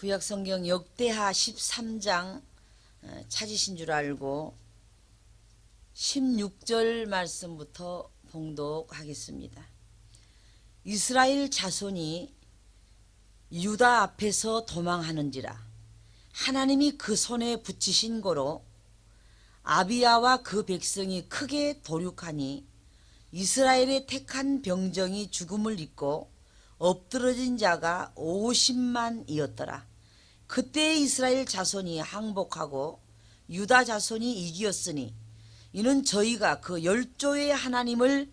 구약성경 역대하 13장 찾으신 줄 알고 16절 말씀부터 봉독하겠습니다. 이스라엘 자손이 유다 앞에서 도망하는지라 하나님이 그 손에 붙이신 거로 아비야와 그 백성이 크게 도륙하니 이스라엘의 택한 병정이 죽음을 입고 엎드러진 자가 50만이었더라. 그때 이스라엘 자손이 항복하고 유다 자손이 이기었으니 이는 저희가 그 열조의 하나님을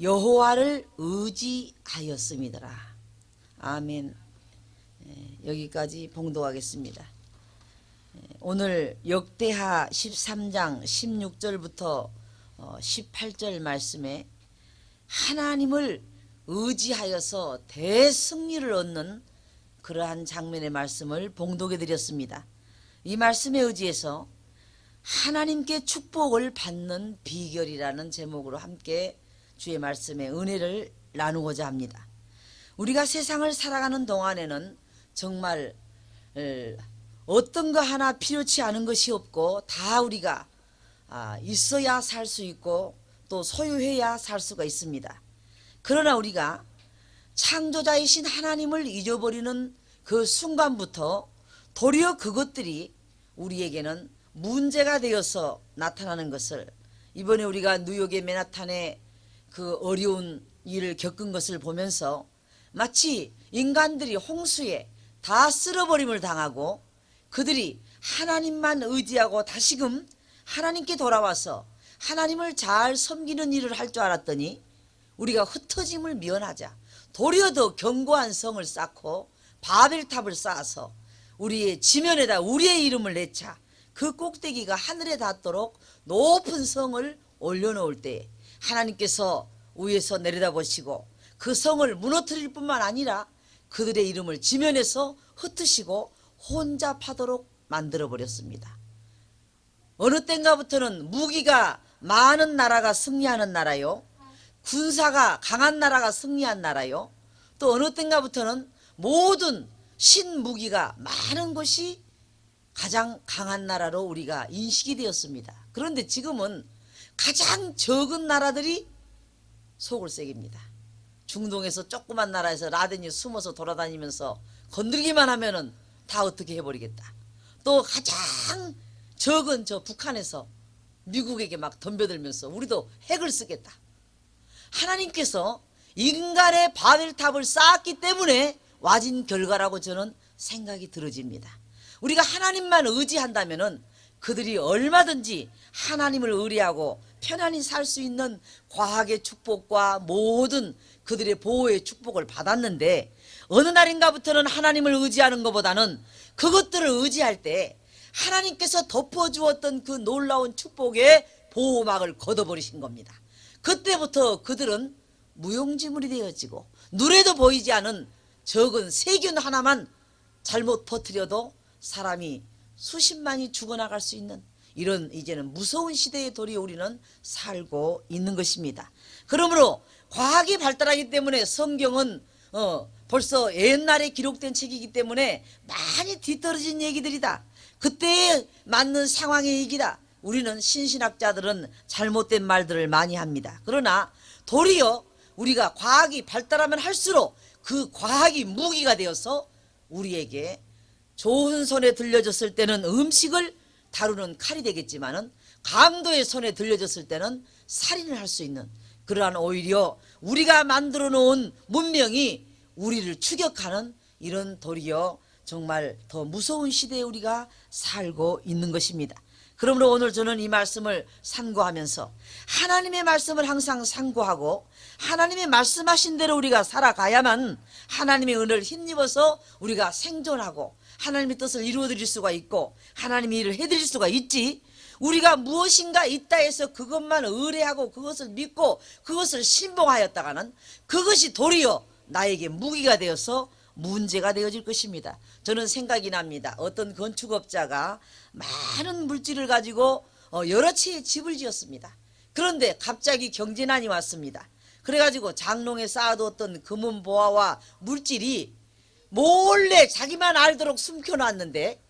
여호와를 의지하였음이더라. 아멘. 여기까지 봉독하겠습니다. 오늘 역대하 13장 16절부터 18절 말씀에 하나님을 의지하여서 대승리를 얻는 그러한 장면의 말씀을 봉독해 드렸습니다. 이 말씀에 의지해서 하나님께 축복을 받는 비결이라는 제목으로 함께 주의 말씀에 은혜를 나누고자 합니다. 우리가 세상을 살아가는 동안에는 정말 어떤 거 하나 필요치 않은 것이 없고 다 우리가 있어야 살 수 있고 또 소유해야 살 수가 있습니다. 그러나 우리가 창조자이신 하나님을 잊어버리는 그 순간부터 도리어 그것들이 우리에게는 문제가 되어서 나타나는 것을 이번에 우리가 뉴욕의 맨하탄에 그 어려운 일을 겪은 것을 보면서 마치 인간들이 홍수에 다 쓸어버림을 당하고 그들이 하나님만 의지하고 다시금 하나님께 돌아와서 하나님을 잘 섬기는 일을 할 줄 알았더니 우리가 흩어짐을 면하자 도리어 더 견고한 성을 쌓고 바벨탑을 쌓아서 우리의 지면에다 우리의 이름을 내차 그 꼭대기가 하늘에 닿도록 높은 성을 올려놓을 때 하나님께서 위에서 내려다보시고 그 성을 무너뜨릴 뿐만 아니라 그들의 이름을 지면에서 흩으시고 혼잡하도록 만들어버렸습니다. 어느 때인가부터는 무기가 많은 나라가 승리하는 나라요, 군사가 강한 나라가 승리한 나라요, 또 어느 때인가부터는 모든 신무기가 많은 것이 가장 강한 나라로 우리가 인식이 되었습니다. 그런데 지금은 가장 적은 나라들이 속을 새깁니다. 중동에서 조그만 나라에서 라덴이 숨어서 돌아다니면서 건드리기만 하면은 다 어떻게 해버리겠다. 또 가장 적은 저 북한에서 미국에게 막 덤벼들면서 우리도 핵을 쓰겠다. 하나님께서 인간의 바벨탑을 쌓았기 때문에 와진 결과라고 저는 생각이 들어집니다. 우리가 하나님만 의지한다면은 그들이 얼마든지 하나님을 의뢰하고 편안히 살 수 있는 과학의 축복과 모든 그들의 보호의 축복을 받았는데 어느 날인가부터는 하나님을 의지하는 것보다는 그것들을 의지할 때 하나님께서 덮어주었던 그 놀라운 축복의 보호막을 걷어버리신 겁니다. 그때부터 그들은 무용지물이 되어지고 눈에도 보이지 않은 적은 세균 하나만 잘못 퍼뜨려도 사람이 수십만이 죽어나갈 수 있는 이런 이제는 무서운 시대의 도리에 우리는 살고 있는 것입니다. 그러므로 과학이 발달하기 때문에 성경은 벌써 옛날에 기록된 책이기 때문에 많이 뒤떨어진 얘기들이다. 그때에 맞는 상황의 얘기다. 우리는 신신학자들은 잘못된 말들을 많이 합니다. 그러나 도리어 우리가 과학이 발달하면 할수록 그 과학이 무기가 되어서 우리에게 좋은 손에 들려졌을 때는 음식을 다루는 칼이 되겠지만은 강도의 손에 들려졌을 때는 살인을 할 수 있는 그러한 오히려 우리가 만들어 놓은 문명이 우리를 추격하는 이런 도리어 정말 더 무서운 시대에 우리가 살고 있는 것입니다. 그러므로 오늘 저는 이 말씀을 상고하면서 하나님의 말씀을 항상 상고하고 하나님의 말씀하신 대로 우리가 살아가야만 하나님의 은혜를 힘입어서 우리가 생존하고 하나님의 뜻을 이루어드릴 수가 있고 하나님의 일을 해드릴 수가 있지, 우리가 무엇인가 있다 해서 그것만 의뢰하고 그것을 믿고 그것을 신봉하였다가는 그것이 도리어 나에게 무기가 되어서 문제가 되어질 것입니다. 저는 생각이 납니다. 어떤 건축업자가 많은 물질을 가지고 여러 채의 집을 지었습니다. 그런데 갑자기 경제난이 왔습니다. 그래가지고 장롱에 쌓아두었던 금은 보화와 물질이 몰래 자기만 알도록 숨겨놨는데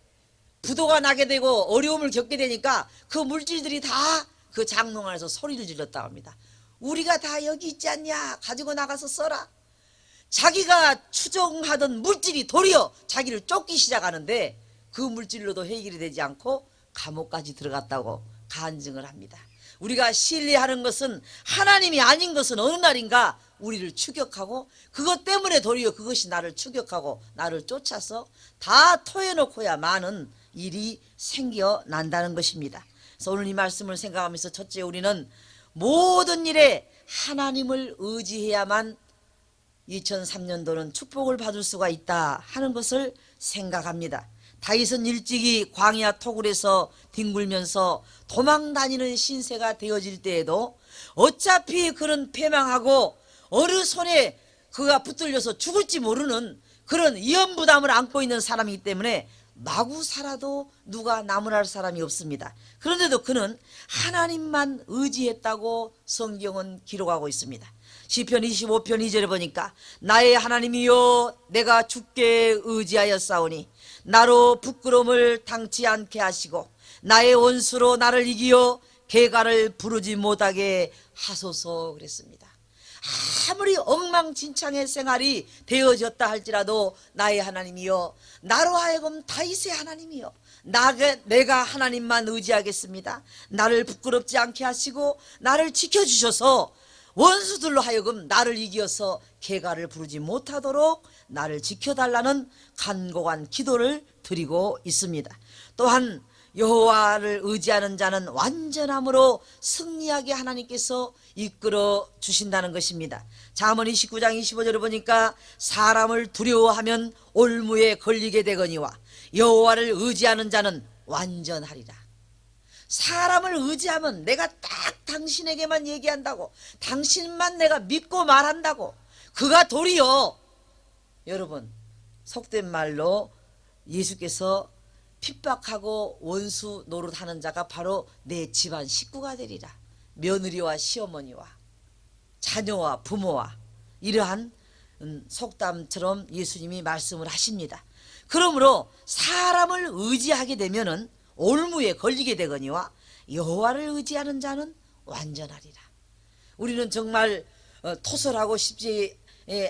부도가 나게 되고 어려움을 겪게 되니까 그 물질들이 다 그 장롱 안에서 소리를 질렀다고 합니다. 우리가 다 여기 있지 않냐, 가지고 나가서 써라. 자기가 추정하던 물질이 도리어 자기를 쫓기 시작하는데 그 물질로도 해결이 되지 않고 감옥까지 들어갔다고 간증을 합니다. 우리가 신뢰하는 것은 하나님이 아닌 것은 어느 날인가 우리를 추격하고 그것 때문에 도리어 그것이 나를 추격하고 나를 쫓아서 다 토해놓고야 많은 일이 생겨난다는 것입니다. 그래서 오늘 이 말씀을 생각하면서 첫째, 우리는 모든 일에 하나님을 의지해야만 2003년도는 축복을 받을 수가 있다 하는 것을 생각합니다. 다윗은 일찍이 광야 토굴에서 뒹굴면서 도망다니는 신세가 되어질 때에도 어차피 그는 패망하고 어느 손에 그가 붙들려서 죽을지 모르는 그런 위험부담을 안고 있는 사람이기 때문에 마구 살아도 누가 나무랄 사람이 없습니다. 그런데도 그는 하나님만 의지했다고 성경은 기록하고 있습니다. 시편 25편 2절에 보니까 나의 하나님이여 내가 주께 의지하였사오니 나로 부끄러움을 당치 않게 하시고 나의 원수로 나를 이기어 개가를 부르지 못하게 하소서 그랬습니다. 아무리 엉망진창의 생활이 되어졌다 할지라도 나의 하나님이여 나로 하여금 다윗의 하나님이여 내가 하나님만 의지하겠습니다. 나를 부끄럽지 않게 하시고 나를 지켜주셔서 원수들로 하여금 나를 이겨서 개가를 부르지 못하도록 나를 지켜달라는 간곡한 기도를 드리고 있습니다. 또한 여호와를 의지하는 자는 완전함으로 승리하게 하나님께서 이끌어 주신다는 것입니다. 잠언 29장 25절을 보니까 사람을 두려워하면 올무에 걸리게 되거니와 여호와를 의지하는 자는 완전하리라. 사람을 의지하면 내가 딱 당신에게만 얘기한다고, 당신만 내가 믿고 말한다고, 그가 도리어 여러분 속된 말로 예수께서 핍박하고 원수 노릇하는 자가 바로 내 집안 식구가 되리라. 며느리와 시어머니와 자녀와 부모와 이러한 속담처럼 예수님이 말씀을 하십니다. 그러므로 사람을 의지하게 되면은 올무에 걸리게 되거니와 여호와를 의지하는 자는 완전하리라. 우리는 정말 토설하고 싶지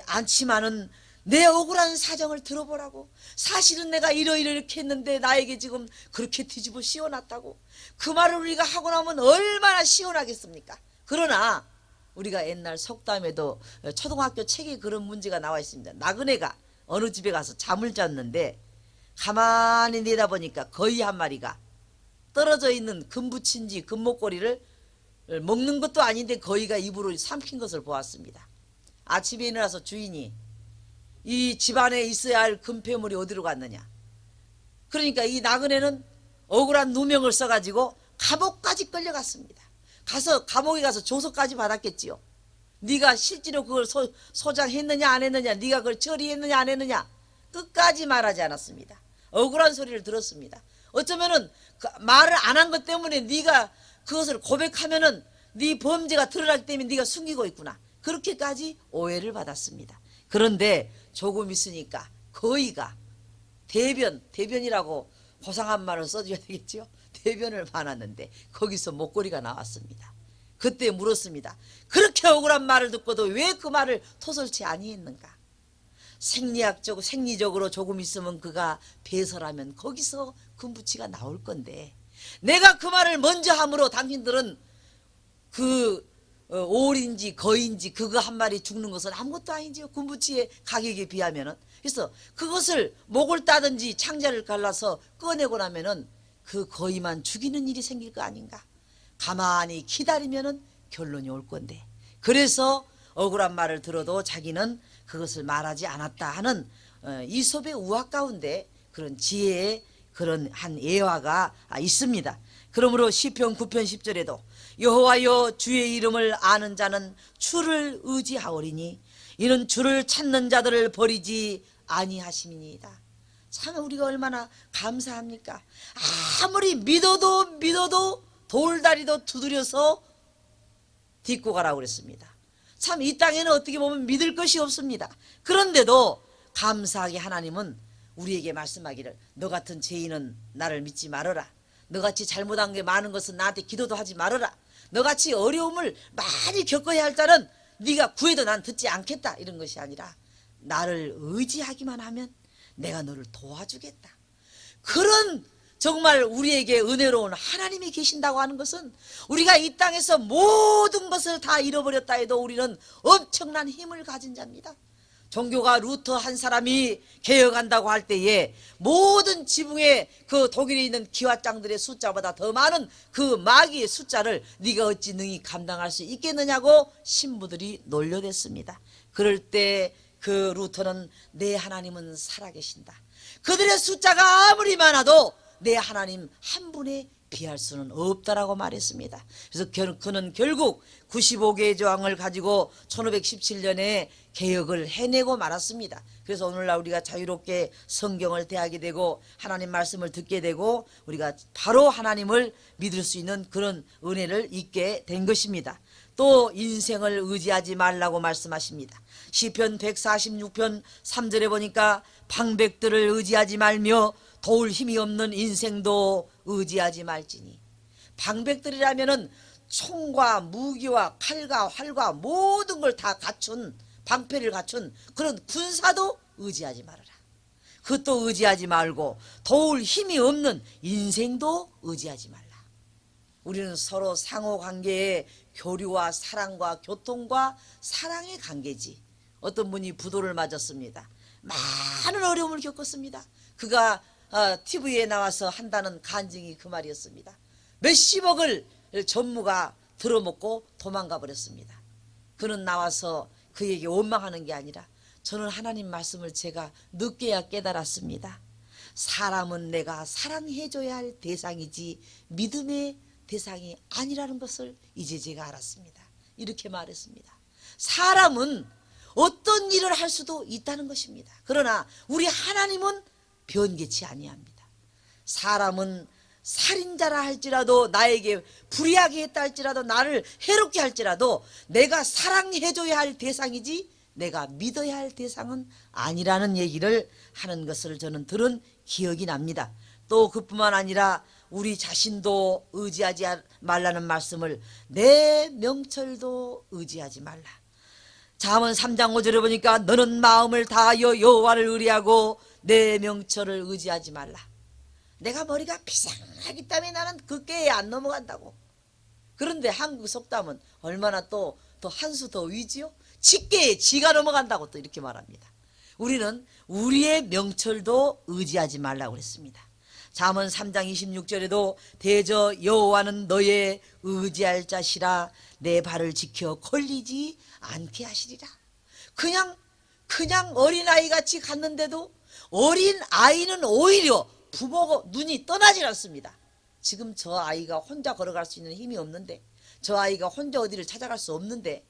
않지만은 내 억울한 사정을 들어보라고. 사실은 내가 이렇게 했는데 나에게 지금 그렇게 뒤집어 씌워놨다고. 그 말을 우리가 하고 나면 얼마나 시원하겠습니까? 그러나 우리가 옛날 속담에도 초등학교 책에 그런 문제가 나와 있습니다. 나그네가 어느 집에 가서 잠을 잤는데 가만히 내다보니까 거위 한 마리가 떨어져 있는 금붙인지 금목걸이를 먹는 것도 아닌데 거위가 입으로 삼킨 것을 보았습니다. 아침에 일어나서 주인이 이 집안에 있어야 할 금폐물이 어디로 갔느냐. 그러니까 이 나그네는 억울한 누명을 써가지고 감옥까지 끌려갔습니다. 감옥에 가서 조서까지 받았겠지요. 네가 실제로 그걸 소장했느냐 안 했느냐, 네가 그걸 처리했느냐 안 했느냐, 끝까지 말하지 않았습니다. 억울한 소리를 들었습니다. 어쩌면은 말을 안 한 것 때문에 네가 그것을 고백하면은 네 범죄가 드러나기 때문에 네가 숨기고 있구나, 그렇게까지 오해를 받았습니다. 그런데 조금 있으니까 거위가 대변이라고 고상한 말을 써줘야 되겠죠. 대변을 많았는데 거기서 목걸이가 나왔습니다. 그때 물었습니다. 그렇게 억울한 말을 듣고도 왜 그 말을 토설치 아니했는가. 생리적으로 조금 있으면 그가 배설하면 거기서 금붙이가 나올 건데 내가 그 말을 먼저 함으로 당신들은 그 오울인지 거인지 그거 한 마리 죽는 것은 아무것도 아니지요. 금붙이의 가격에 비하면은. 그래서 그것을 목을 따든지 창자를 갈라서 꺼내고 나면은 그 거위만 죽이는 일이 생길 거 아닌가. 가만히 기다리면은 결론이 올 건데. 그래서 억울한 말을 들어도 자기는 그것을 말하지 않았다 하는 이솝의 우화 가운데 그런 지혜의 그런 한 예화가 있습니다. 그러므로 시편 9편 10절에도 여호와여 주의 이름을 아는 자는 주를 의지하오리니 이는 주를 찾는 자들을 버리지 아니하심이니이다. 참 우리가 얼마나 감사합니까? 아무리 믿어도 돌다리도 두드려서 딛고 가라고 그랬습니다. 참 이 땅에는 어떻게 보면 믿을 것이 없습니다. 그런데도 감사하게 하나님은 우리에게 말씀하기를 너 같은 죄인은 나를 믿지 말아라. 너같이 잘못한 게 많은 것은 나한테 기도도 하지 말아라. 너같이 어려움을 많이 겪어야 할 자는 네가 구해도 난 듣지 않겠다. 이런 것이 아니라 나를 의지하기만 하면 내가 너를 도와주겠다. 그런 정말 우리에게 은혜로운 하나님이 계신다고 하는 것은 우리가 이 땅에서 모든 것을 다 잃어버렸다 해도 우리는 엄청난 힘을 가진 자입니다. 종교가 루터 한 사람이 개혁한다고 할 때에 모든 지붕에 그 독일에 있는 기와장들의 숫자보다 더 많은 그 마귀의 숫자를 네가 어찌 능히 감당할 수 있겠느냐고 신부들이 놀려댔습니다. 그럴 때 그 루터는 내 하나님은 살아계신다. 그들의 숫자가 아무리 많아도 내 하나님 한 분에 비할 수는 없다라고 말했습니다. 그래서 그는 결국 95개의 조항을 가지고 1517년에 개혁을 해내고 말았습니다. 그래서 오늘날 우리가 자유롭게 성경을 대하게 되고 하나님 말씀을 듣게 되고 우리가 바로 하나님을 믿을 수 있는 그런 은혜를 잊게 된 것입니다. 또 인생을 의지하지 말라고 말씀하십니다. 시편 146편 3절에 보니까 방백들을 의지하지 말며 도울 힘이 없는 인생도 의지하지 말지니. 방백들이라면은 총과 무기와 칼과 활과 모든 걸 다 갖춘 방패를 갖춘 그런 군사도 의지하지 말아라. 그것도 의지하지 말고 도울 힘이 없는 인생도 의지하지 말라. 우리는 서로 상호관계의 교류와 사랑과 교통과 사랑의 관계지. 어떤 분이 부도를 맞았습니다. 많은 어려움을 겪었습니다. 그가 TV에 나와서 한다는 간증이 그 말이었습니다. 몇십억을 전무가 들어먹고 도망가 버렸습니다. 그는 나와서 그에게 원망하는 게 아니라 저는 하나님 말씀을 제가 늦게야 깨달았습니다. 사람은 내가 사랑해줘야 할 대상이지 믿음의 대상이 아니라는 것을 이제 제가 알았습니다. 이렇게 말했습니다. 사람은 어떤 일을 할 수도 있다는 것입니다. 그러나 우리 하나님은 변개치 아니합니다. 사람은 살인자라 할지라도 나에게 불의하게 했다 할지라도 나를 해롭게 할지라도 내가 사랑해줘야 할 대상이지 내가 믿어야 할 대상은 아니라는 얘기를 하는 것을 저는 들은 기억이 납니다. 또 그뿐만 아니라 우리 자신도 의지하지 말라는 말씀을 내 명철도 의지하지 말라. 잠언 3장 5절에 보니까 너는 마음을 다하여 여호와를 의뢰하고 내 명철을 의지하지 말라. 내가 머리가 비상하기 때문에 나는 그 꾀에 안 넘어간다고. 그런데 한국 속담은 얼마나 또 한 수 더 위지요? 지께에 지가 넘어간다고 또 이렇게 말합니다. 우리는 우리의 명철도 의지하지 말라고 그랬습니다. 잠언 3장 26절에도 대저 여호와는 너의 의지할 자시라 내 발을 지켜 걸리지 않게 하시리라. 그냥 어린아이같이 갔는데도 어린아이는 오히려 부모가 눈이 떠나질 않습니다. 지금 저 아이가 혼자 걸어갈 수 있는 힘이 없는데 저 아이가 혼자 어디를 찾아갈 수 없는데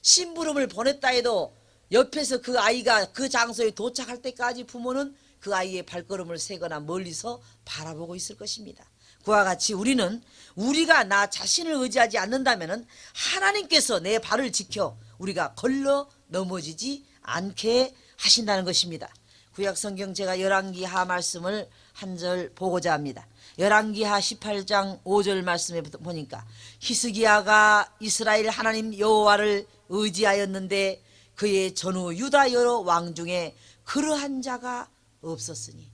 심부름을 보냈다 해도 옆에서 그 아이가 그 장소에 도착할 때까지 부모는 그 아이의 발걸음을 세거나 멀리서 바라보고 있을 것입니다. 그와 같이 우리는 우리가 나 자신을 의지하지 않는다면 하나님께서 내 발을 지켜 우리가 걸러 넘어지지 않게 하신다는 것입니다. 구약성경 제가 열왕기하 말씀을 한 절 보고자 합니다. 열왕기하 18장 5절 말씀에 보니까 히스기야가 이스라엘 하나님 여호와를 의지하였는데 그의 전후 유다 여러 왕 중에 그러한 자가 없었으니.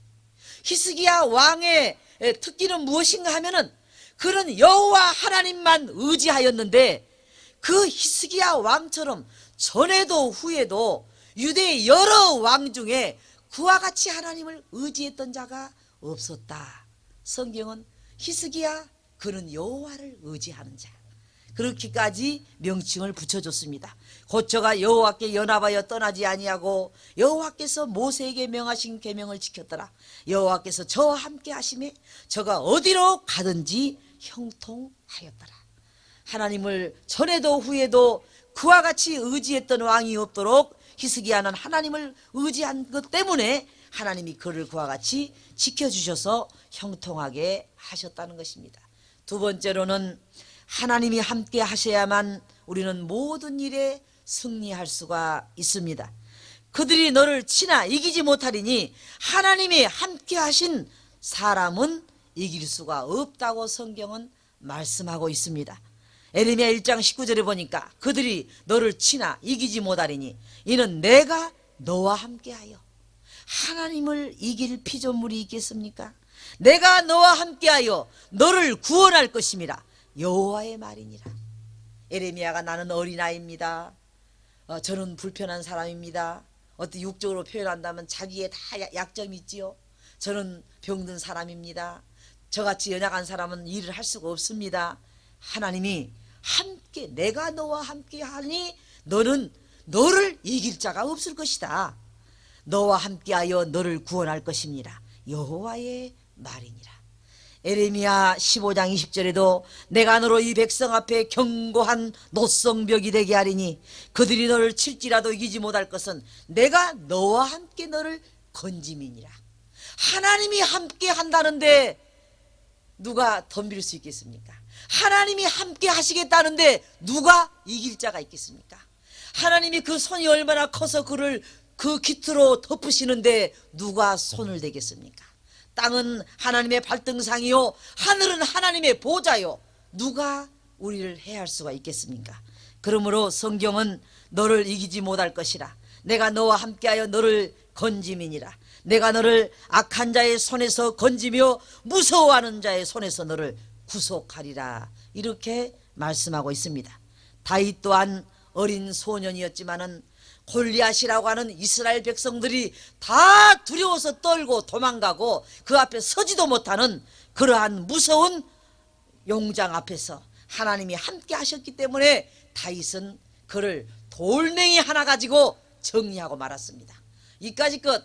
히스기야 왕의 특기는 무엇인가 하면은 그런 여호와 하나님만 의지하였는데 그 히스기야 왕처럼 전에도 후에도 유대의 여러 왕 중에 그와 같이 하나님을 의지했던 자가 없었다. 성경은 히스기야 그는 여호와를 의지하는 자 그렇게까지 명칭을 붙여줬습니다. 고쳐가 여호와께 연합하여 떠나지 아니하고 여호와께서 모세에게 명하신 계명을 지켰더라. 여호와께서 저와 함께 하심에 저가 어디로 가든지 형통하였더라. 하나님을 전에도 후에도 그와 같이 의지했던 왕이 없도록 히스기야는 하나님을 의지한 것 때문에 하나님이 그를 그와 같이 지켜주셔서 형통하게 하셨다는 것입니다. 두 번째로는 하나님이 함께 하셔야만 우리는 모든 일에 승리할 수가 있습니다. 그들이 너를 치나 이기지 못하리니 하나님이 함께 하신 사람은 이길 수가 없다고 성경은 말씀하고 있습니다. 에레미야 1장 19절에 보니까 그들이 너를 치나 이기지 못하리니 이는 내가 너와 함께하여. 하나님을 이길 피조물이 있겠습니까? 내가 너와 함께하여 너를 구원할 것임이라 여호와의 말이니라. 에레미야가 나는 어린아이입니다. 저는 불편한 사람입니다. 어떻게 육적으로 표현한다면 자기의 다 약점이 있지요. 저는 병든 사람입니다. 저같이 연약한 사람은 일을 할 수가 없습니다. 하나님이 함께 내가 너와 함께 하니 너를 이길 자가 없을 것이다. 너와 함께하여 너를 구원할 것입니다. 여호와의 말이니라. 에레미야 15장 20절에도 내가 너로 이 백성 앞에 견고한 노성벽이 되게 하리니 그들이 너를 칠지라도 이기지 못할 것은 내가 너와 함께 너를 건짐이니라. 하나님이 함께 한다는데 누가 덤빌 수 있겠습니까? 하나님이 함께 하시겠다는데 누가 이길 자가 있겠습니까? 하나님이 그 손이 얼마나 커서 그를 그 깃으로 덮으시는데 누가 손을 대겠습니까? 땅은 하나님의 발등상이요 하늘은 하나님의 보좌요. 누가 우리를 해할 수가 있겠습니까? 그러므로 성경은 너를 이기지 못할 것이라. 내가 너와 함께하여 너를 건짐이니라. 내가 너를 악한 자의 손에서 건지며 무서워하는 자의 손에서 너를 구속하리라. 이렇게 말씀하고 있습니다. 다윗 또한 어린 소년이었지만은 골리앗이라고 하는 이스라엘 백성들이 다 두려워서 떨고 도망가고 그 앞에 서지도 못하는 그러한 무서운 용장 앞에서 하나님이 함께 하셨기 때문에 다윗은 그를 돌멩이 하나 가지고 정리하고 말았습니다. 이까지껏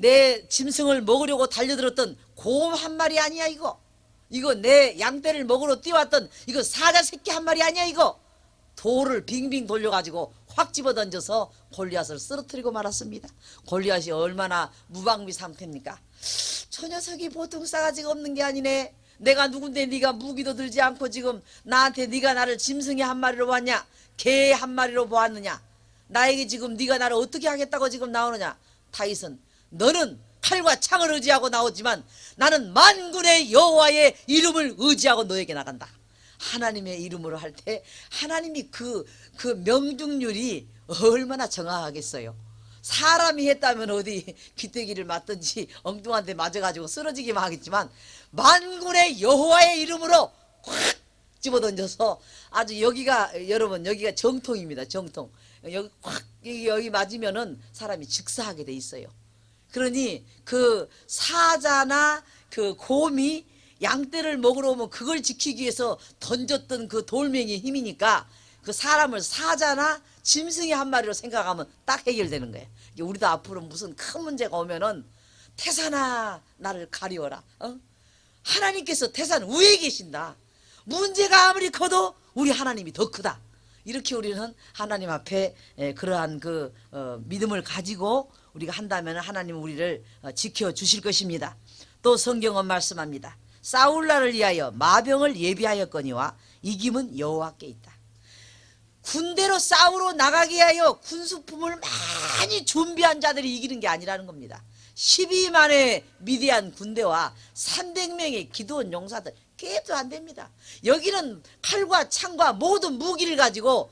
내 짐승을 먹으려고 달려들었던 곰 한 마리 아니야 이거 내 양떼를 먹으러 뛰어왔던 이거 사자 새끼 한 마리 아니야 이거. 돌을 빙빙 돌려가지고 확 집어던져서 골리앗을 쓰러뜨리고 말았습니다. 골리앗이 얼마나 무방비 상태입니까? 저 녀석이 보통 싸가지가 없는 게 아니네. 내가 누군데 네가 무기도 들지 않고 지금 나한테 네가 나를 짐승이 한 마리로 보았냐, 개 한 마리로 보았느냐, 나에게 지금 네가 나를 어떻게 하겠다고 지금 나오느냐. 다윗은 너는 칼과 창을 의지하고 나오지만 나는 만군의 여호와의 이름을 의지하고 너에게 나간다. 하나님의 이름으로 할 때 하나님이 그 명중률이 얼마나 정확하겠어요. 사람이 했다면 어디 귀때기를 맞든지 엉뚱한 데 맞아가지고 쓰러지기만 하겠지만 만군의 여호와의 이름으로 확 집어던져서 아주 여기가 여러분 여기가 정통입니다. 정통. 여기 맞으면은 사람이 즉사하게 돼 있어요. 그러니 그 사자나 그 곰이 양떼를 먹으러 오면 그걸 지키기 위해서 던졌던 그 돌멩이의 힘이니까 그 사람을 사자나 짐승이 한 마리로 생각하면 딱 해결되는 거예요. 우리도 앞으로 무슨 큰 문제가 오면은 태산아 나를 가리워라. 하나님께서 태산 위에 계신다. 문제가 아무리 커도 우리 하나님이 더 크다. 이렇게 우리는 하나님 앞에 그러한 그 믿음을 가지고 우리가 한다면 하나님 우리를 지켜주실 것입니다. 또 성경은 말씀합니다. 싸울날을 위하여 마병을 예비하였거니와 이김은 여호와께 있다. 군대로 싸우러 나가게 하여 군수품을 많이 준비한 자들이 이기는 게 아니라는 겁니다. 12만의 미디안 군대와 300명의 기드온 용사들 깨도 안 됩니다. 여기는 칼과 창과 모든 무기를 가지고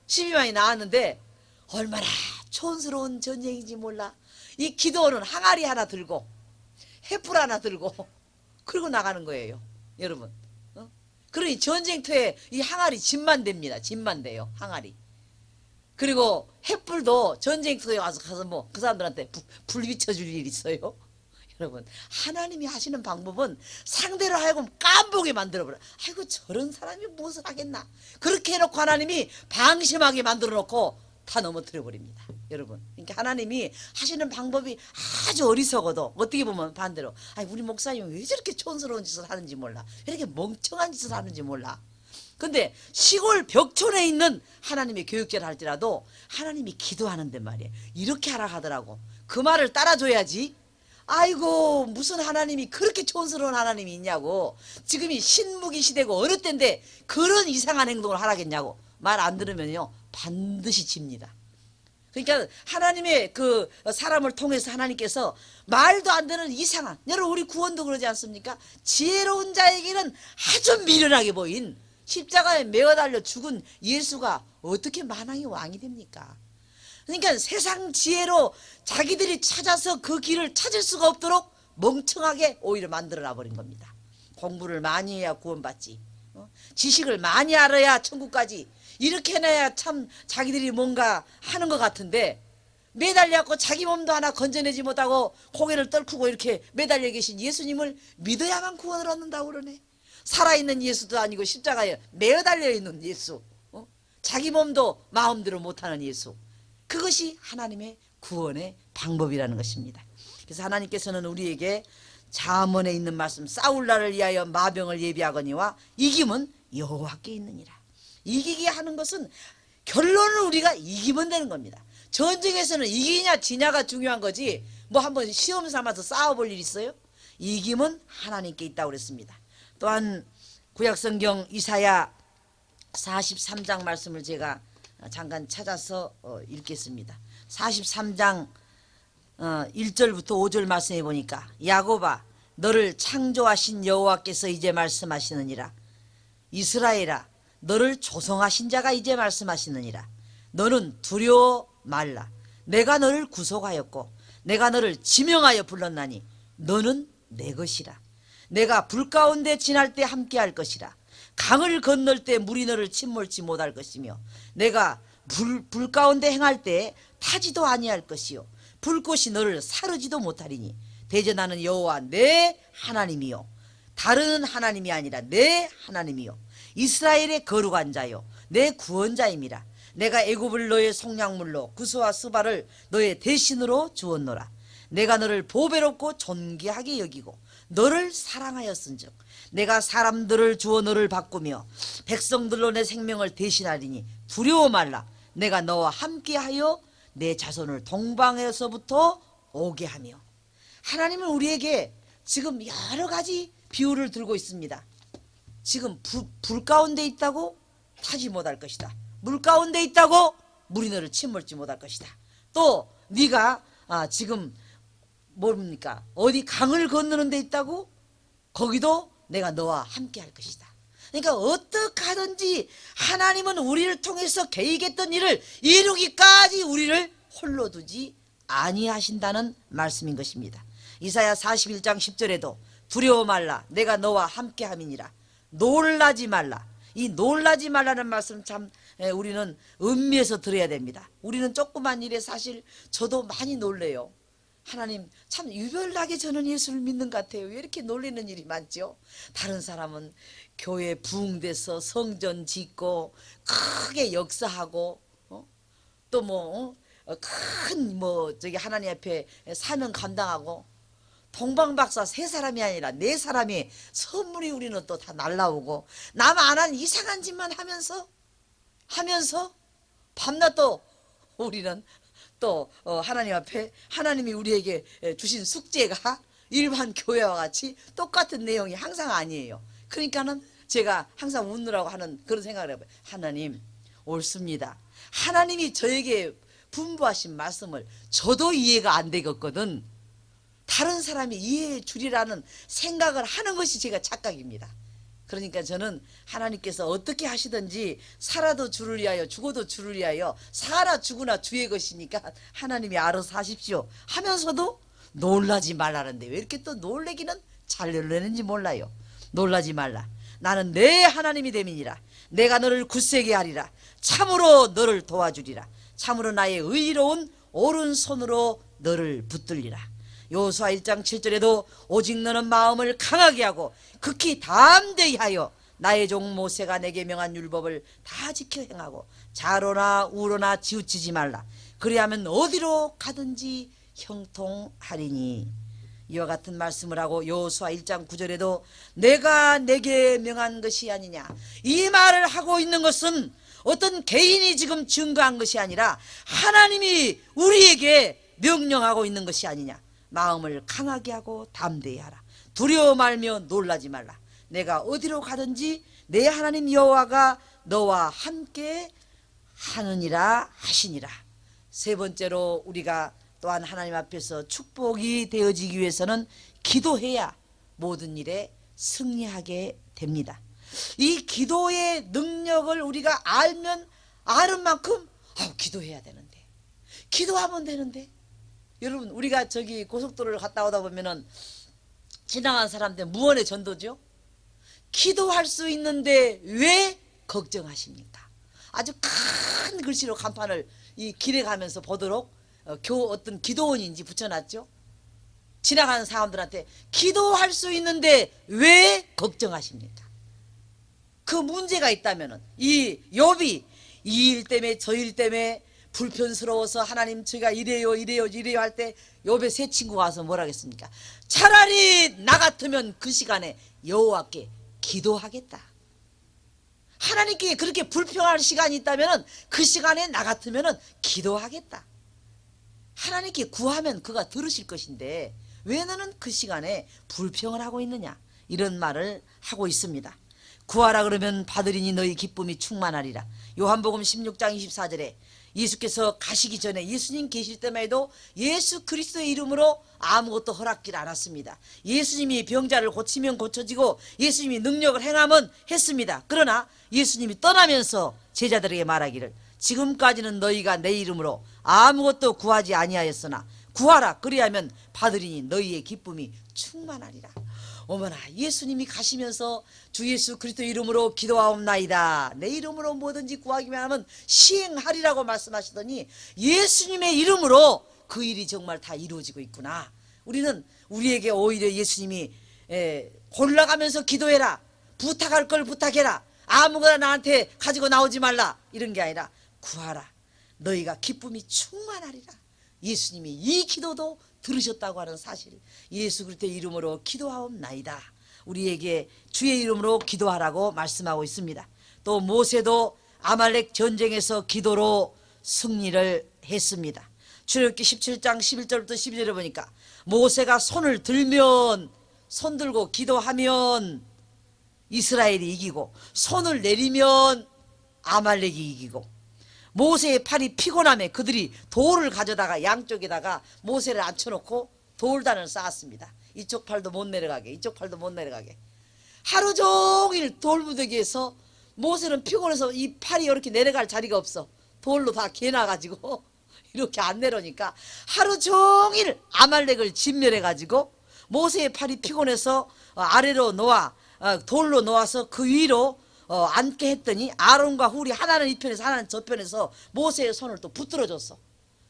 12만이 나왔는데 얼마나 촌스러운 전쟁인지 몰라. 이 기드온은 항아리 하나 들고 횃불 하나 들고 그리고 나가는 거예요. 여러분. 그러니 전쟁터에 이 항아리 짐만 됩니다. 짐만 돼요. 항아리. 그리고 횃불도 전쟁터에 가서 뭐 그 사람들한테 불 비춰줄 일 있어요? 여러분 하나님이 하시는 방법은 상대로 하여금 깜보게 만들어버려. 아이고 저런 사람이 무엇을 하겠나. 그렇게 해놓고 하나님이 방심하게 만들어놓고 다 넘어뜨려 버립니다. 여러분 그러니까 하나님이 하시는 방법이 아주 어리석어도 어떻게 보면 반대로 우리 목사님은 왜 저렇게 촌스러운 짓을 하는지 몰라. 왜 이렇게 멍청한 짓을 하는지 몰라. 근데 시골 벽촌에 있는 하나님의 교육자를 할지라도 하나님이 기도하는데 말이에요. 이렇게 하라 하더라고. 그 말을 따라줘야지. 아이고 무슨 하나님이 그렇게 촌스러운 하나님이 있냐고. 지금이 신무기 시대고 어느 때인데 그런 이상한 행동을 하라겠냐고. 말 안 들으면요 반드시 집니다. 그러니까 하나님의 그 사람을 통해서 하나님께서 말도 안 되는 이상한, 여러분 우리 구원도 그러지 않습니까? 지혜로운 자에게는 아주 미련하게 보인 십자가에 매어 달려 죽은 예수가 어떻게 만왕의 왕이 됩니까? 그러니까 세상 지혜로 자기들이 찾아서 그 길을 찾을 수가 없도록 멍청하게 오히려 만들어놔 버린 겁니다. 공부를 많이 해야 구원받지, 지식을 많이 알아야 천국까지, 이렇게 해놔야 참 자기들이 뭔가 하는 것 같은데, 매달려갖고 자기 몸도 하나 건져내지 못하고 고개를 떨구고 이렇게 매달려 계신 예수님을 믿어야만 구원을 얻는다고 그러네. 살아있는 예수도 아니고 십자가에 매어 달려있는 예수, 자기 몸도 마음대로 못하는 예수, 그것이 하나님의 구원의 방법이라는 것입니다. 그래서 하나님께서는 우리에게 잠언에 있는 말씀, 싸울 날을 위하여 마병을 예비하거니와 이김은 여호와께 있느니라. 이기게 하는 것은 결론은 우리가 이기면 되는 겁니다. 전쟁에서는 이기냐 지냐가 중요한 거지, 뭐 한번 시험 삼아서 싸워볼 일 있어요? 이김은 하나님께 있다고 그랬습니다. 또한 구약성경 이사야 43장 말씀을 제가 잠깐 찾아서 읽겠습니다. 43장 1절부터 5절 말씀해 보니까, 야곱아 너를 창조하신 여호와께서 이제 말씀하시느니라. 이스라엘아 너를 조성하신 자가 이제 말씀하시느니라. 너는 두려워 말라. 내가 너를 구속하였고 내가 너를 지명하여 불렀나니 너는 내 것이라. 내가 불 가운데 지날 때 함께할 것이라. 강을 건널 때 물이 너를 침몰치 못할 것이며 내가 불 가운데 행할 때 타지도 아니할 것이요 불꽃이 너를 사르지도 못하리니 대저 나는 여호와 내 하나님이요 다른 하나님이 아니라 내 하나님이요 이스라엘의 거룩한 자요 내 구원자임이라. 내가 애굽을 너의 속량물로 구스와 스바를 너의 대신으로 주었노라. 내가 너를 보배롭고 존귀하게 여기고 너를 사랑하였은즉 내가 사람들을 주어 너를 바꾸며 백성들로 내 생명을 대신하리니 두려워 말라. 내가 너와 함께하여 내 자손을 동방에서부터 오게 하며. 하나님은 우리에게 지금 여러 가지 비유를 들고 있습니다. 지금 불 가운데 있다고 타지 못할 것이다. 물 가운데 있다고 물이 너를 침몰지 못할 것이다. 또 네가 지금 뭡니까? 어디 강을 건너는 데 있다고? 거기도 내가 너와 함께 할 것이다. 그러니까 어떻게 하든지 하나님은 우리를 통해서 계획했던 일을 이루기까지 우리를 홀로 두지 아니하신다는 말씀인 것입니다. 이사야 41장 10절에도 두려워 말라. 내가 너와 함께 함이니라. 놀라지 말라. 이 놀라지 말라는 말씀 참 우리는 음미해서 들어야 됩니다. 우리는 조그만 일에 사실 저도 많이 놀래요. 하나님 참 유별나게 저는 예수를 믿는 것 같아요. 왜 이렇게 놀리는 일이 많죠? 다른 사람은 교회 부흥돼서 성전 짓고 크게 역사하고 또 뭐 큰 저기 하나님 앞에 사명 감당하고 동방박사 3사람이 아니라 4사람이 선물이 우리는 또 다 날라오고 남 안 한 이상한 짓만 하면서 밤낮 또 우리는 또 하나님 앞에 하나님이 우리에게 주신 숙제가 일반 교회와 같이 똑같은 내용이 항상 아니에요. 그러니까는 제가 항상 웃느라고 하는 그런 생각을 해봐요. 하나님 옳습니다. 하나님이 저에게 분부하신 말씀을 저도 이해가 안 되겠거든 다른 사람이 이해해 주리라는 생각을 하는 것이 제가 착각입니다. 그러니까 저는 하나님께서 어떻게 하시든지 살아도 주를 위하여 죽어도 주를 위하여 살아 죽으나 주의 것이니까 하나님이 알아서 하십시오 하면서도 놀라지 말라는데 왜 이렇게 또 놀래기는 잘 놀래는지 몰라요. 놀라지 말라. 나는 내 하나님이 됨이니라. 내가 너를 굳세게 하리라. 참으로 너를 도와주리라. 참으로 나의 의로운 오른손으로 너를 붙들리라. 여호수아 1장 7절에도 오직 너는 마음을 강하게 하고 극히 담대히 하여 나의 종 모세가 내게 명한 율법을 다 지켜 행하고 좌로나 우로나 치우치지 말라. 그리하면 어디로 가든지 형통하리니. 이와 같은 말씀을 하고 여호수아 1장 9절에도 내가 내게 명한 것이 아니냐. 이 말을 하고 있는 것은 어떤 개인이 지금 증거한 것이 아니라 하나님이 우리에게 명령하고 있는 것이 아니냐. 마음을 강하게 하고 담대히 하라. 두려워 말며 놀라지 말라. 내가 어디로 가든지 내 하나님 여호와가 너와 함께 하느니라 하시니라. 세 번째로 우리가 또한 하나님 앞에서 축복이 되어지기 위해서는 기도해야 모든 일에 승리하게 됩니다. 이 기도의 능력을 우리가 알면 아는 만큼 기도해야 되는데, 기도하면 되는데. 여러분, 우리가 저기 고속도로를 갔다 오다 보면은 지나간 사람들 무언의 전도죠. 기도할 수 있는데 왜 걱정하십니까? 아주 큰 글씨로 간판을 이 길에 가면서 보도록 어떤 기도원인지 붙여놨죠. 지나가는 사람들한테 기도할 수 있는데 왜 걱정하십니까? 그 문제가 있다면은 이 욥이 이 일 때문에 저 일 때문에 불편스러워서 하나님 제가 이래요 할 때 욥의 세 친구가 와서 뭐라 하겠습니까? 차라리 나 같으면 그 시간에 여호와께 기도하겠다. 하나님께 그렇게 불평할 시간이 있다면 그 시간에 나 같으면 기도하겠다. 하나님께 구하면 그가 들으실 것인데 왜 너는 그 시간에 불평을 하고 있느냐, 이런 말을 하고 있습니다. 구하라 그러면 받으리니 너희 기쁨이 충만하리라. 요한복음 16장 24절에 예수께서 가시기 전에 예수님 계실 때만 해도 예수 그리스도의 이름으로 아무것도 허락질 않았습니다. 예수님이 병자를 고치면 고쳐지고 예수님이 능력을 행하면 했습니다. 그러나 예수님이 떠나면서 제자들에게 말하기를 지금까지는 너희가 내 이름으로 아무것도 구하지 아니하였으나 구하라 그리하면 받으리니 너희의 기쁨이 충만하리라. 어머나, 예수님이 가시면서 주 예수 그리스도 이름으로 기도하옵나이다, 내 이름으로 뭐든지 구하기만 하면 시행하리라고 말씀하시더니 예수님의 이름으로 그 일이 정말 다 이루어지고 있구나. 우리는 우리에게 오히려 예수님이 골라가면서 기도해라, 부탁할 걸 부탁해라, 아무거나 나한테 가지고 나오지 말라, 이런 게 아니라 구하라, 너희가 기쁨이 충만하리라. 예수님이 이 기도도 들으셨다고 하는 사실, 예수 그리스도의 이름으로 기도하옵나이다, 우리에게 주의 이름으로 기도하라고 말씀하고 있습니다. 또 모세도 아말렉 전쟁에서 기도로 승리를 했습니다. 출애굽기 17장 11절부터 12절에 보니까 모세가 손을 들면, 손 들고 기도하면 이스라엘이 이기고 손을 내리면 아말렉이 이기고, 모세의 팔이 피곤함에 그들이 돌을 가져다가 양쪽에다가 모세를 앉혀놓고 돌단을 쌓았습니다. 이쪽 팔도 못 내려가게, 이쪽 팔도 못 내려가게. 하루 종일 돌무더기에서 모세는 피곤해서 이 팔이 이렇게 내려갈 자리가 없어. 돌로 다 개놔가지고 이렇게 안 내려오니까 하루 종일 아말렉을 진멸해가지고 모세의 팔이 피곤해서 아래로 놓아 돌로 놓아서 그 위로 앉게 했더니 아론과 훌이 하나는 이 편에서 하나는 저 편에서 모세의 손을 또 붙들어줬어.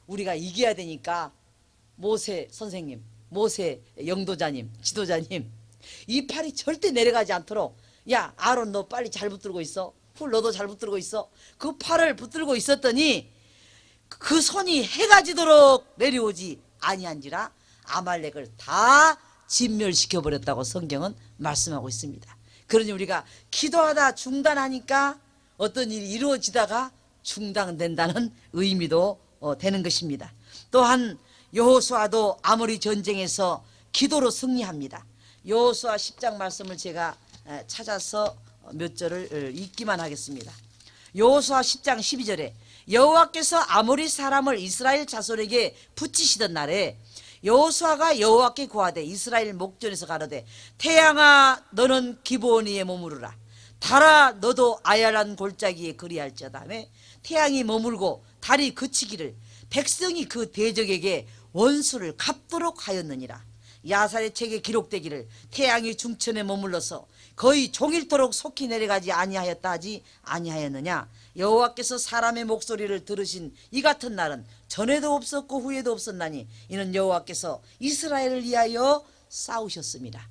우리가 이겨야 되니까 모세 선생님, 모세 영도자님, 지도자님, 이 팔이 절대 내려가지 않도록, 야 아론 너 빨리 잘 붙들고 있어, 훌 너도 잘 붙들고 있어. 그 팔을 붙들고 있었더니 그 손이 해가 지도록 내려오지 아니한지라 아말렉을 다 진멸시켜 버렸다고 성경은 말씀하고 있습니다. 그러니 우리가 기도하다 중단하니까 어떤 일이 이루어지다가 중단된다는 의미도 되는 것입니다. 또한 여호수아도 아모리 전쟁에서 기도로 승리합니다. 여호수아 10장 말씀을 제가 찾아서 몇 절을 읽기만 하겠습니다. 여호수아 10장 12절에 여호와께서 아모리 사람을 이스라엘 자손에게 붙이시던 날에 여호수아가 여호와께 고하되 이스라엘 목전에서 가로되 태양아 너는 기브온이에 머무르라, 달아 너도 아얄란 골짜기에 그리할지어다 하며 태양이 머물고 달이 그치기를 백성이 그 대적에게 원수를 갚도록 하였느니라. 야살의 책에 기록되기를 태양이 중천에 머물러서 거의 종일토록 속히 내려가지 아니하였다 하지 아니하였느냐. 여호와께서 사람의 목소리를 들으신 이 같은 날은 전에도 없었고 후에도 없었나니 이는 여호와께서 이스라엘을 위하여 싸우셨습니다.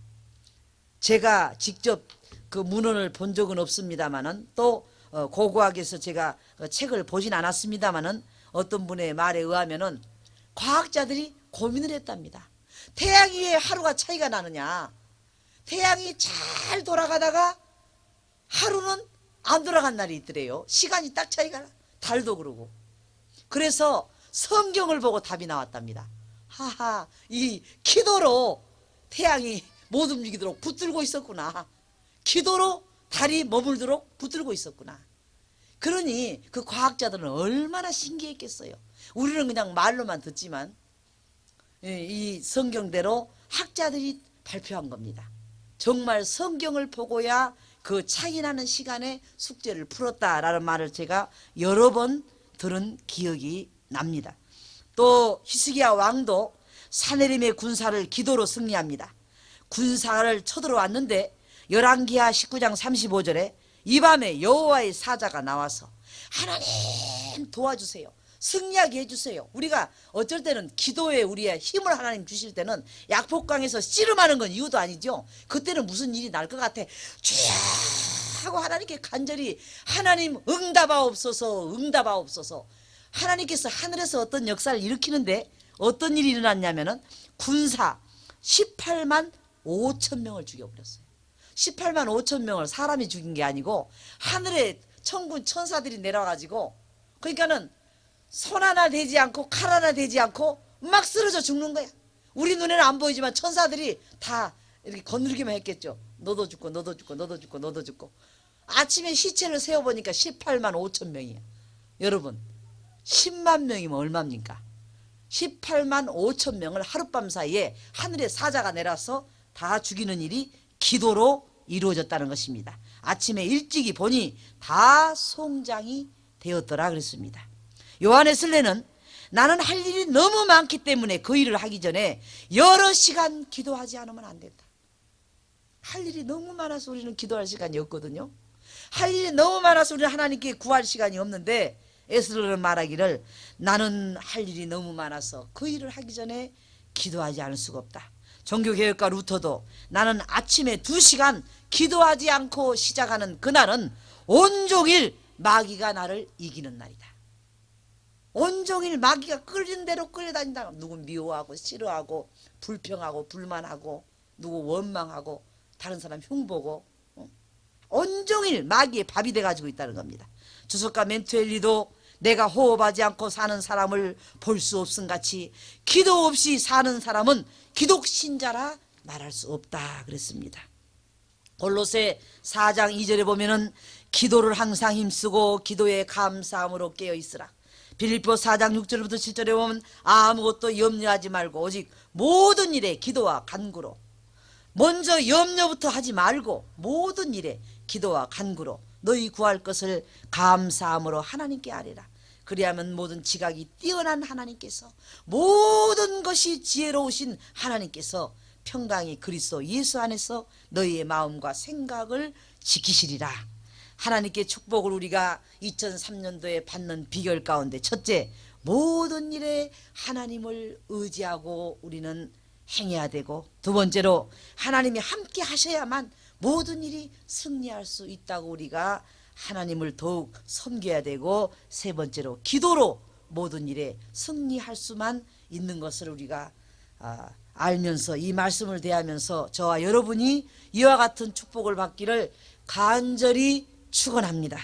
제가 직접 그 문헌을 본 적은 없습니다만은 또 고고학에서 제가 책을 보진 않았습니다만은 어떤 분의 말에 의하면은 과학자들이 고민을 했답니다. 태양이 왜 하루가 차이가 나느냐. 태양이 잘 돌아가다가 하루는 안 돌아간 날이 있더래요. 시간이 딱 차이가 나. 달도 그러고. 그래서 성경을 보고 답이 나왔답니다. 하하, 이 기도로 태양이 못 움직이도록 붙들고 있었구나. 기도로 달이 머물도록 붙들고 있었구나. 그러니 그 과학자들은 얼마나 신기했겠어요. 우리는 그냥 말로만 듣지만 이 성경대로 학자들이 발표한 겁니다. 정말 성경을 보고야 그 차이 나는 시간에 숙제를 풀었다라는 말을 제가 여러 번 들은 기억이 납니다. 또 히스기야 왕도 사내림의 군사를 기도로 승리합니다. 군사를 쳐들어왔는데 열왕기하 19장 35절에 이 밤에 여호와의 사자가 나와서 하나님 도와주세요. 승리하게 해주세요. 우리가 어쩔 때는 기도에 우리의 힘을 하나님 주실 때는 약폭강에서 씨름하는 건 이유도 아니죠. 그때는 무슨 일이 날 것 같아. 주야 하고 하나님께 간절히 하나님 응답하옵소서 응답하옵소서. 하나님께서 하늘에서 어떤 역사를 일으키는데 어떤 일이 일어났냐면은 군사 18만 5천 명을 죽여버렸어요. 18만 5천 명을 사람이 죽인 게 아니고 하늘에 천군 천사들이 내려와가지고 그러니까는 손 하나 대지 않고 칼 하나 대지 않고 막 쓰러져 죽는 거야. 우리 눈에는 안 보이지만 천사들이 다 이렇게 거느리기만 했겠죠. 너도 죽고 너도 죽고 너도 죽고 너도 죽고. 아침에 시체를 세어보니까 18만 5천 명이야. 여러분 10만 명이면 얼마입니까? 18만 5천 명을 하룻밤 사이에 하늘에 사자가 내려서 다 죽이는 일이 기도로 이루어졌다는 것입니다. 아침에 일찍이 보니 다 송장이 되었더라 그랬습니다. 요한에슬레는 나는 할 일이 너무 많기 때문에 그 일을 하기 전에 여러 시간 기도하지 않으면 안 된다. 할 일이 너무 많아서 우리는 기도할 시간이 없거든요. 할 일이 너무 많아서 우리는 하나님께 구할 시간이 없는데 에스더는 말하기를 나는 할 일이 너무 많아서 그 일을 하기 전에 기도하지 않을 수가 없다. 종교개혁가 루터도 나는 아침에 2시간 기도하지 않고 시작하는 그날은 온종일 마귀가 나를 이기는 날이다. 온종일 마귀가 끌린 대로 끌려다닌다. 누구 미워하고 싫어하고 불평하고 불만하고 누구 원망하고 다른 사람 흉보고 온종일 마귀의 밥이 돼가지고 있다는 겁니다. 주석가 멘투엘리도 내가 호흡하지 않고 사는 사람을 볼 수 없음같이 기도 없이 사는 사람은 기독신자라 말할 수 없다 그랬습니다. 골로새 4장 2절에 보면은 기도를 항상 힘쓰고 기도에 감사함으로 깨어있으라. 빌립보 4장 6절부터 7절에 보면 아무것도 염려하지 말고 오직 모든 일에 기도와 간구로, 먼저 염려부터 하지 말고 모든 일에 기도와 간구로 너희 구할 것을 감사함으로 하나님께 아뢰라. 그리하면 모든 지각이 뛰어난 하나님께서, 모든 것이 지혜로우신 하나님께서 평강이 그리스도 예수 안에서 너희의 마음과 생각을 지키시리라. 하나님께 축복을 우리가 2003년도에 받는 비결 가운데 첫째, 모든 일에 하나님을 의지하고 우리는 행해야 되고, 두 번째로 하나님이 함께 하셔야만 모든 일이 승리할 수 있다고 우리가 하나님을 더욱 섬겨야 되고, 세 번째로 기도로 모든 일에 승리할 수만 있는 것을 우리가 알면서 이 말씀을 대하면서 저와 여러분이 이와 같은 축복을 받기를 간절히 축원합니다.